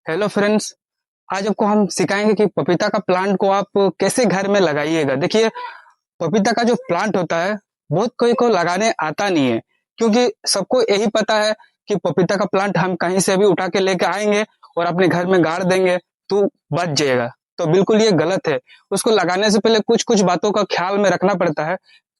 Hello friends. आज आपको हम सिखाएंगे कि पपीता का प्लांट को आप कैसे घर में लगाइएगा। देखिए, पपीता का जो प्लांट होता है बहुत कोई को लगाने आता नहीं है, क्योंकि सबको यही पता है कि पपीता का प्लांट हम कहीं से भी उठा के लेके आएंगे और अपने घर में गाड़ देंगे तो बच जाएगा। तो बिल्कुल ये गलत है। उसको लगाने से पहले कुछ कुछ बातों का ख्याल में रखना पड़ता है,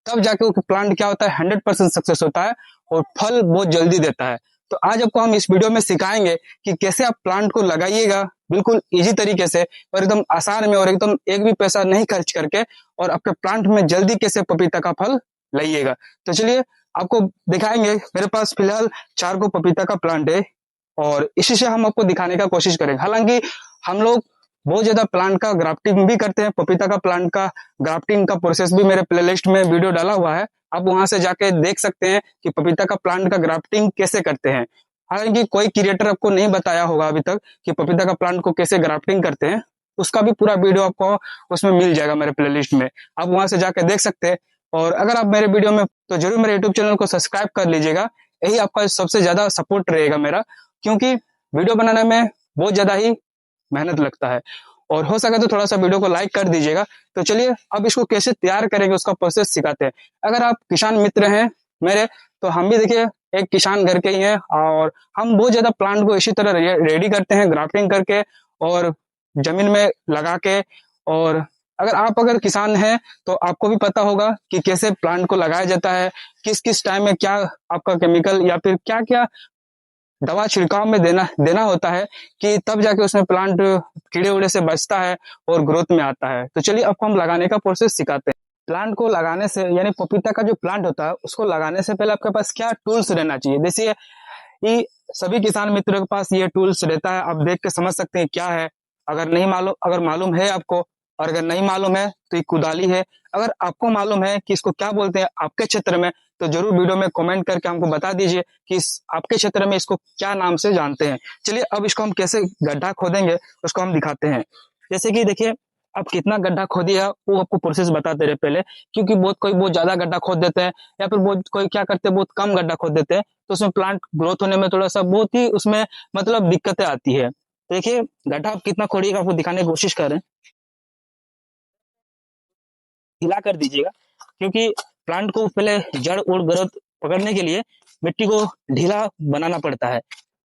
तब जाके वो प्लांट क्या होता है 100% सक्सेस होता है और फल बहुत जल्दी देता है। तो आज आपको हम इस वीडियो में सिखाएंगे कि कैसे आप प्लांट को लगाइएगा बिल्कुल इजी तरीके से और एकदम आसान में, और एकदम एक भी पैसा नहीं खर्च करके, और आपके प्लांट में जल्दी कैसे पपीता का फल लाइएगा। तो चलिए आपको दिखाएंगे। मेरे पास फिलहाल 4 को पपीता का प्लांट है और इसी से हम आपको दिखाने का कोशिश करेंगे। हालांकि हम लोग बहुत ज्यादा प्लांट का ग्राफ्टिंग भी करते हैं। पपीता का प्लांट का ग्राफ्टिंग का प्रोसेस भी मेरे प्लेलिस्ट में वीडियो डाला हुआ है, आप वहां से जाके देख सकते हैं कि पपीता का प्लांट का ग्राफ्टिंग कैसे करते हैं। हालांकि कोई क्रिएटर आपको नहीं बताया होगा अभी तक कि पपीता का प्लांट को कैसे ग्राफ्टिंग करते हैं। उसका भी पूरा वीडियो आपको उसमें मिल जाएगा मेरे प्लेलिस्ट में, आप वहां से जाके देख सकते हैं। और अगर आप मेरे वीडियो में तो जरूर मेरे यूट्यूब चैनल को सब्सक्राइब कर लीजिएगा। यही आपका सबसे ज्यादा सपोर्ट रहेगा मेरा, क्योंकि वीडियो बनाने में बहुत ज्यादा ही मेहनत लगता है। और हो सके तो थोड़ा सा वीडियो को लाइक कर दीजिएगा। तो चलिए अब इसको कैसे तैयार करेंगे उसका प्रोसेस सिखाते हैं। अगर आप किसान मित्र हैं मेरे, तो हम भी देखिए एक किसान घर के ही हैं, और हम बहुत ज्यादा प्लांट को इसी तरह रेडी करते हैं ग्राफ्टिंग करके और जमीन में लगा के। और अगर किसान हैं तो आपको भी पता होगा कि कैसे प्लांट को लगाया जाता है, किस किस टाइम में क्या आपका केमिकल या फिर क्या क्या दवा छिड़काव में देना देना होता है, कि तब जाके उसमें प्लांट कीड़े उड़े से बचता है और ग्रोथ में आता है। तो चलिए आपको हम लगाने का प्रोसेस सिखाते हैं। प्लांट को लगाने से, यानी पपीता का जो प्लांट होता है उसको लगाने से पहले आपके पास क्या टूल्स रहना चाहिए। जैसे ये सभी किसान मित्रों के पास ये टूल्स रहता है, आप देख के समझ सकते हैं क्या है। अगर मालूम है आपको, और अगर नहीं मालूम है तो ये कुदाली है। अगर आपको मालूम है कि इसको क्या बोलते हैं आपके क्षेत्र में, तो जरूर वीडियो में कमेंट करके हमको बता दीजिए कि आपके क्षेत्र में इसको क्या नाम से जानते हैं। चलिए अब इसको हम कैसे गड्ढा खोदेंगे उसको हम दिखाते हैं। जैसे कि देखिए, आप कितना गड्ढा खोदिए वो आपको प्रोसेस बताते रहे पहले, क्योंकि बहुत ज्यादा गड्ढा खोद देते हैं, या फिर बहुत कोई क्या करते हैं बहुत कम गड्ढा खोद देते हैं, तो उसमें प्लांट ग्रोथ होने में थोड़ा सा बहुत ही उसमें मतलब दिक्कतें आती है। देखिए गड्ढा आप कितना खोदिएगा आपको दिखाने की कोशिश कर रहे हैं। ढीला कर दीजिएगा, क्योंकि प्लांट को पहले जड़ और ग्रोथ पकड़ने के लिए मिट्टी को ढीला बनाना पड़ता है।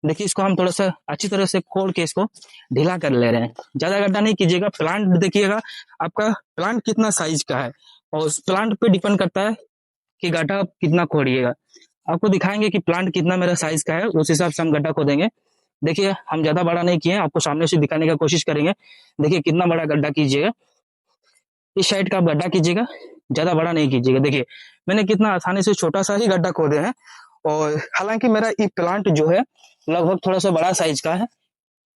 देखिए इसको हम थोड़ा सा अच्छी तरह से खोल के इसको ढीला कर ले रहे हैं। ज्यादा गड्ढा नहीं कीजिएगा। प्लांट देखिएगा आपका प्लांट कितना साइज का है, और उस प्लांट पे डिपेंड करता है कि गड्ढा आप कितना खोदिएगा। आपको दिखाएंगे कि प्लांट कितना मेरा साइज का है, उस हिसाब से हम गड्ढा खोदेंगे। देखिए हम ज्यादा बड़ा नहीं किए, आपको सामने से दिखाने का कोशिश करेंगे। देखिए कितना बड़ा गड्ढा कीजिएगा, इस साइड का आप गड्ढा कीजिएगा, ज्यादा बड़ा नहीं कीजिएगा। देखिए मैंने कितना आसानी से छोटा सा ही गड्ढा खोदे हैं। और हालांकि मेरा ये प्लांट जो है लगभग थोड़ा सा बड़ा साइज का है।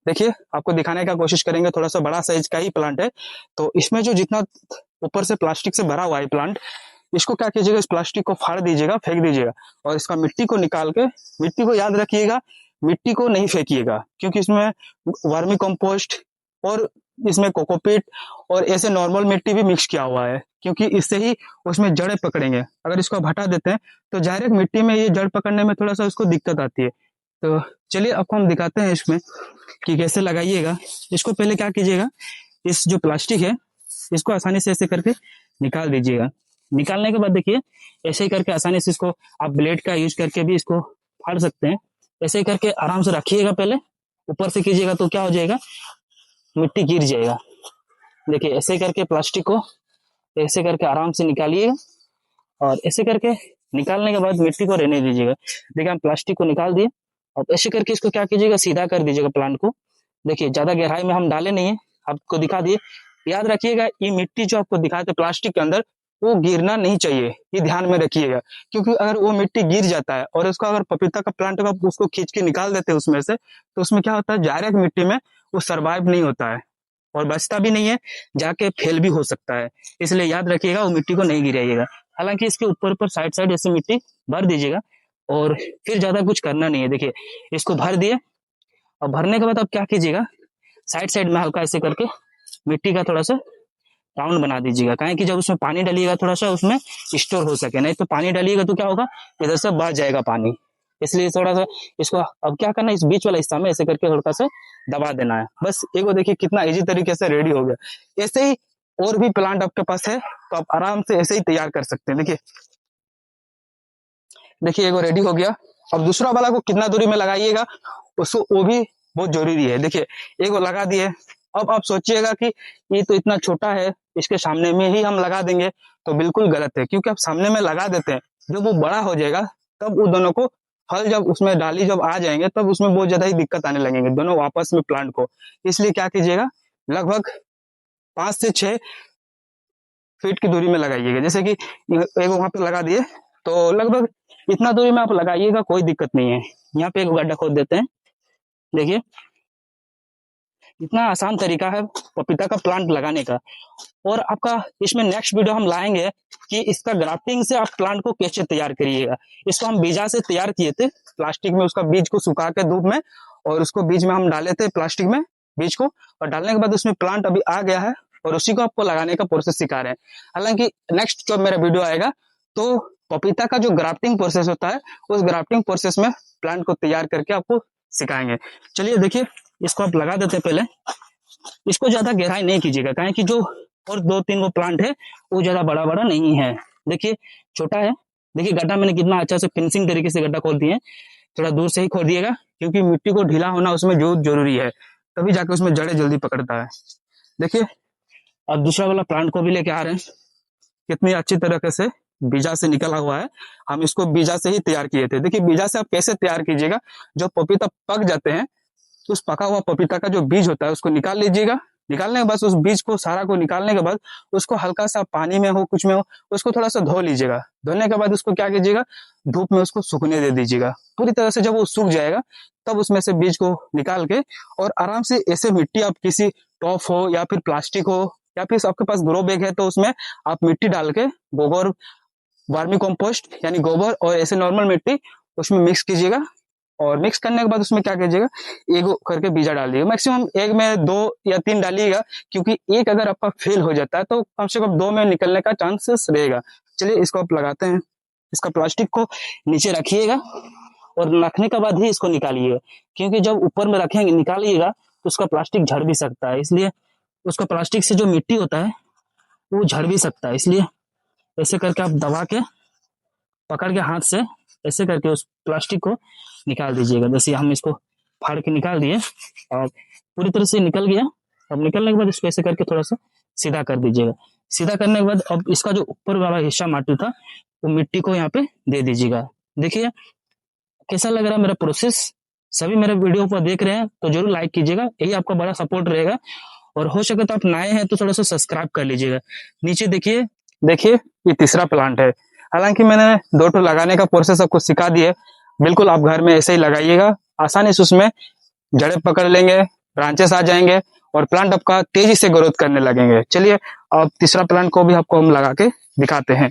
देखिए आपको दिखाने का कोशिश करेंगे, थोड़ा सा बड़ा साइज का ही प्लांट है। तो इसमें जो जितना ऊपर से प्लास्टिक से भरा हुआ है प्लांट, इसको क्या कीजिएगा, इस प्लास्टिक को फाड़ दीजिएगा, फेंक दीजिएगा, और इसका मिट्टी को निकाल के, मिट्टी को याद रखिएगा, मिट्टी को नहीं फेंकिएगा, क्योंकि इसमें वर्मी कंपोस्ट और इसमें कोकोपीट और ऐसे नॉर्मल मिट्टी भी मिक्स किया हुआ है, क्योंकि इससे ही उसमें जड़ें पकड़ेंगे। अगर इसको आप हटा देते हैं तो डायरेक्ट मिट्टी में ये जड़ पकड़ने में थोड़ा सा उसको दिक्कत आती है। तो चलिए आपको हम दिखाते हैं इसमें कि कैसे लगाइएगा। इसको पहले क्या कीजिएगा, इस जो प्लास्टिक है इसको आसानी से ऐसे करके निकाल दीजिएगा। निकालने के बाद देखिए ऐसे ही करके आसानी से इसको आप ब्लेड का यूज करके भी इसको फाड़ सकते हैं। ऐसे ही करके आराम से रखिएगा, पहले ऊपर से कीजिएगा तो क्या हो जाएगा, मिट्टी गिर जाएगा। देखिए ऐसे करके प्लास्टिक को ऐसे करके आराम से निकालिएगा, और ऐसे करके निकालने के बाद मिट्टी को रहने दीजिएगा। देखिए हम प्लास्टिक को निकाल दिए, अब ऐसे करके इसको क्या कीजिएगा, सीधा कर दीजिएगा प्लांट को। देखिए ज्यादा गहराई में हम डाले नहीं है, आपको दिखा दिए। याद रखिएगा ये मिट्टी जो आपको दिखाते थे प्लास्टिक के अंदर, वो गिरना नहीं चाहिए, ये ध्यान में रखिएगा। क्योंकि अगर वो मिट्टी गिर जाता है और उसको अगर पपीता का प्लांट का उसको खींच के निकाल देते हैं उसमें से, तो उसमें क्या होता है, डायरेक्ट मिट्टी में वो सर्वाइव नहीं होता है और बचता भी नहीं है, जाके फेल भी हो सकता है। इसलिए याद रखिएगा वो मिट्टी को नहीं गिराइएगा। हालांकि इसके ऊपर ऊपर साइड साइड ऐसे मिट्टी भर दीजिएगा, और फिर ज्यादा कुछ करना नहीं है। देखिए इसको भर दिए, और भरने के बाद आप क्या कीजिएगा, साइड साइड में हल्का ऐसे करके मिट्टी का थोड़ा सा राउंड बना दीजिएगा। काहे कि जब उसमें पानी डालिएगा थोड़ा सा उसमें स्टोर हो सके, नहीं तो पानी डालिएगा तो क्या होगा, इधर से बह जाएगा पानी। इसलिए थोड़ा सा इसको अब क्या करना है, इस बीच वाला हिस्सा में ऐसे करके थोड़ा सा दबा देना है। बस एक वो देखिए कितना इजी तरीके से रेडी हो गया। ऐसे ही और भी प्लांट आपके पास है तो आप आराम से ऐसे ही तैयार कर सकते हैं। देखिए देखिए एगो रेडी हो गया। अब दूसरा वाला को कितना दूरी में लगाइएगा उसको, वो भी बहुत जरूरी है। देखिए एगो लगा दिए। अब आप सोचिएगा कि ये तो इतना छोटा है, इसके सामने में ही हम लगा देंगे, तो बिल्कुल गलत है। क्योंकि आप सामने में लगा देते हैं, जब वो बड़ा हो जाएगा तब वो दोनों को फल जब उसमें डाली जब आ जाएंगे तब उसमें बहुत ज्यादा ही दिक्कत आने लगेंगे दोनों आपस में प्लांट को। इसलिए क्या कीजिएगा, लगभग 5 से 6 फीट की दूरी में लगाइएगा। जैसे कि एक वहां पे लगा दिए तो लगभग इतना दूरी में आप लगाइएगा, कोई दिक्कत नहीं है। यहाँ पे एक गड्ढा खोद देते हैं। देखिए इतना आसान तरीका है पपीता का प्लांट लगाने का। और आपका इसमें नेक्स्ट वीडियो हम लाएंगे कि इसका ग्राफ्टिंग से आप प्लांट को कैसे तैयार करिएगा। इसको हम बीजा से तैयार किए थे, प्लास्टिक में उसका बीज को सुखा के धूप में, और उसको बीज में हम डाले थे प्लास्टिक में बीज को, और डालने के बाद उसमें प्लांट अभी आ गया है और उसी को आपको लगाने का प्रोसेस सिखा रहे हैं। हालांकि नेक्स्ट जब मेरा वीडियो आएगा तो पपीता का जो ग्राफ्टिंग प्रोसेस होता है उस ग्राफ्टिंग प्रोसेस में प्लांट को तैयार करके आपको सिखाएंगे। चलिए देखिए इसको आप लगा देते हैं। पहले इसको ज्यादा गहराई नहीं कीजिएगा, काहे कि जो और 2-3 वो प्लांट है वो ज्यादा बड़ा बड़ा नहीं है। देखिए छोटा है। देखिए गड्ढा मैंने कितना अच्छा से फिनिशिंग तरीके से गड्ढा खोद दिए। थोड़ा दूर से ही खोद दिएगा क्योंकि मिट्टी को ढीला होना उसमें जो जरूरी है, तभी जाके उसमें जड़ें जल्दी पकड़ता है। देखिए अब दूसरा वाला प्लांट को भी लेके आ रहे हैं। कितनी अच्छी तरीके से बीजा से निकला हुआ है। हम इसको बीजा से ही तैयार किए थे। देखिए बीजा से आप कैसे तैयार कीजिएगा, जब पपीता पक जाते हैं तो उस पका हुआ पपीता का जो बीज होता है उसको निकाल लीजिएगा। निकालने के बाद उस बीज को सारा को निकालने के बाद उसको हल्का सा पानी में हो कुछ में हो उसको थोड़ा सा धो लीजिएगा। धोने के बाद उसको क्या कीजिएगा, धूप में उसको सूखने दे दीजिएगा पूरी तरह से। जब वो सूख जाएगा तब उसमें से बीज को निकाल के और आराम से ऐसे मिट्टी, आप किसी टॉप हो या फिर प्लास्टिक हो या फिर आपके पास ग्रो बैग है तो उसमें आप मिट्टी डाल के गोबर, वर्मी कंपोस्ट यानी गोबर और ऐसे नॉर्मल मिट्टी उसमें मिक्स कीजिएगा। और मिक्स करने के बाद उसमें क्या कीजिएगा, एक करके बीजा डाल दीजिएगा। मैक्सिमम एक में 2 या 3 डालिएगा, क्योंकि एक अगर आपका फेल हो जाता है तो कम से कम 2 में निकलने का चांसेस रहेगा। चलिए इसको आप लगाते हैं। इसका प्लास्टिक को नीचे रखिएगा और रखने के बाद ही इसको निकालिएगा, क्योंकि जब ऊपर में रखेंगे निकालिएगा तो उसका प्लास्टिक झड़ भी सकता है। इसलिए उसका प्लास्टिक से जो मिट्टी होता है वो झड़ भी सकता है। इसलिए ऐसे करके आप दबा के पकड़ के हाथ से ऐसे करके उस प्लास्टिक को निकाल दीजिएगा। जैसे हम इसको फाड़ के निकाल दिए और पूरी तरह से निकल गया। अब निकलने के बाद इसको ऐसे करके थोड़ा सा सीधा कर दीजिएगा। सीधा करने के बाद अब इसका जो ऊपर वाला हिस्सा माटी था वो मिट्टी को यहाँ पे दे दीजिएगा। देखिए कैसा लग रहा है मेरा प्रोसेस। सभी मेरे वीडियो को देख रहे हैं तो जरूर लाइक कीजिएगा, यही आपका बड़ा सपोर्ट रहेगा। और हो सके तो आप नए हैं तो थोड़ा सा सब्सक्राइब कर लीजिएगा। नीचे देखिए, देखिए ये तीसरा प्लांट है। हालांकि मैंने 2 ठो लगाने का प्रोसेस आपको सिखा दिए। बिल्कुल आप घर में ऐसे ही लगाइएगा, आसानी से उसमें जड़ें पकड़ लेंगे, ब्रांचेस आ जाएंगे और प्लांट आपका तेजी से ग्रोथ करने लगेंगे। चलिए अब तीसरा प्लांट को भी आपको हम लगा के दिखाते हैं।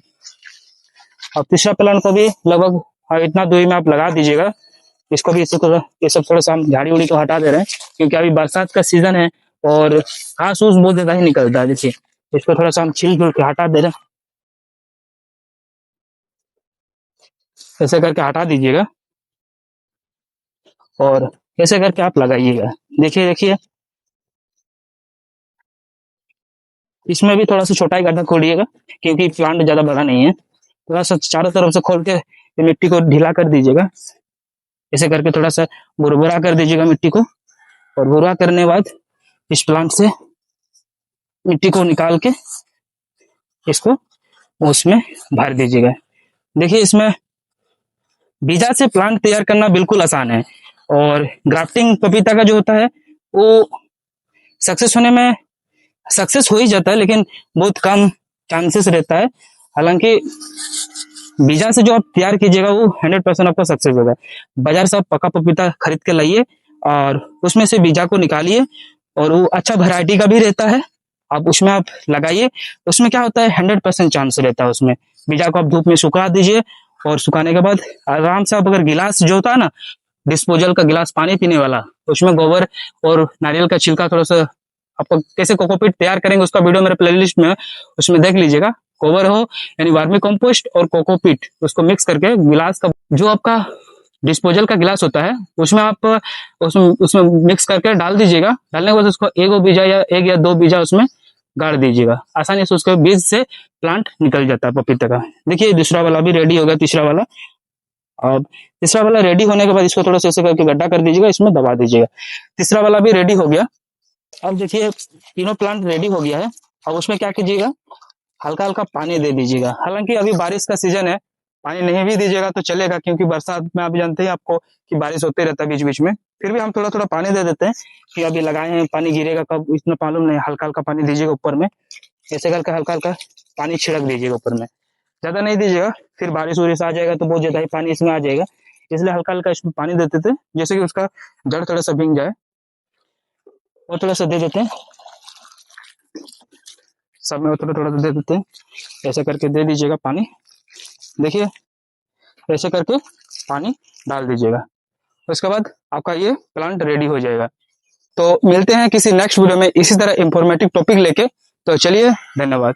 अब तीसरा प्लांट को भी लगभग इतना दूरी में आप लगा दीजिएगा। इसको भी ये सब थोड़ा सा हम झाड़ी उड़ी को हटा दे रहे हैं, क्योंकि अभी बरसात का सीजन है और घास फूस बहुत ज्यादा ही निकलता है। देखिए इसको थोड़ा सा हम छील छुल के हटा दे रहे हैं। ऐसे करके हटा दीजिएगा और ऐसे करके आप लगाइएगा। देखिए देखिए इसमें भी थोड़ा सा छोटा ही गड्ढा खोलिएगा, क्योंकि प्लांट ज्यादा बड़ा नहीं है। थोड़ा सा चारों तरफ से खोल के मिट्टी को ढीला कर दीजिएगा। ऐसे करके थोड़ा सा भुरभुरा कर दीजिएगा मिट्टी को, और भुरभुरा करने के बाद इस प्लांट से मिट्टी को निकाल के इसको उसमें भर दीजिएगा। देखिए इसमें बीजा से प्लांट तैयार करना बिल्कुल आसान है, और ग्राफ्टिंग पपीता का जो होता है वो सक्सेस होने में सक्सेस हो ही जाता है, लेकिन बहुत कम चांसेस रहता है। हालांकि बीजा से जो आप तैयार कीजिएगा वो 100% आपका सक्सेस होगा। बाजार से आप पका पपीता खरीद के लाइए और उसमें से बीजा को निकालिए, और वो अच्छा वैरायटी का भी रहता है। आप उसमें आप लगाइए। उसमें क्या होता है, 100% चांस रहता है उसमें। बीजा को आप धूप में सुखा दीजिए, और सुखाने के बाद आराम से आप अगर गिलास जो होता है ना, डिस्पोजल का गिलास पानी पीने वाला, उसमें गोबर और नारियल का छिलका थोड़ा सा, आपको कैसे कोकोपीट तैयार करेंगे उसका वीडियो मेरे प्लेलिस्ट में, उसमें देख लीजिएगा। गोबर हो यानी वर्मी कंपोस्ट और कोकोपीट, उसको मिक्स करके गिलास का जो आपका डिस्पोजल का गिलास होता है, उसमें आप उसमें उसमें मिक्स करके डाल दीजिएगा। डालने के बाद उसको एक या दो बीजा उसमें गाड़ दीजिएगा, आसानी से उसके बीज से प्लांट निकल जाता है पपीते का। देखिए दूसरा वाला भी रेडी हो गया, तीसरा वाला। और तीसरा वाला रेडी होने के बाद इसको थोड़ा सा ऐसे करके गड्ढा कर दीजिएगा, इसमें दबा दीजिएगा। तीसरा वाला भी रेडी हो गया। अब देखिए तीनों प्लांट रेडी हो गया है। अब उसमें क्या कीजिएगा, हल्का हल्का पानी दे दीजिएगा। हालांकि अभी बारिश का सीजन है, पानी नहीं भी दीजिएगा तो चलेगा, क्योंकि बरसात में आप जानते हैं आपको कि बारिश होते रहता है बीच बीच में। फिर भी हम थोड़ा थोड़ा पानी दे देते हैं, कि अभी लगाए हैं, पानी गिरेगा कब इतना मालूम नहीं। हल्का हल्का पानी दीजिएगा ऊपर में, ऐसे करके हल्का हल्का पानी छिड़क दीजिएगा ऊपर में, ज्यादा नहीं दीजिएगा, फिर बारिश वारिश आ जाएगा तो बहुत ज्यादा ही पानी इसमें आ जाएगा। इसलिए हल्का हल्का इसमें पानी देते थे, जैसे कि उसका जड़ थोड़ा सा भीग जाए, वो थोड़ा सा दे देते हैं। सब में थोड़ा थोड़ा दे देते हैं, ऐसे करके दे दीजिएगा पानी। देखिए ऐसे करके पानी डाल दीजिएगा, उसके बाद आपका ये प्लांट रेडी हो जाएगा। तो मिलते हैं किसी नेक्स्ट वीडियो में इसी तरह इंफॉर्मेटिव टॉपिक लेके। तो चलिए, धन्यवाद।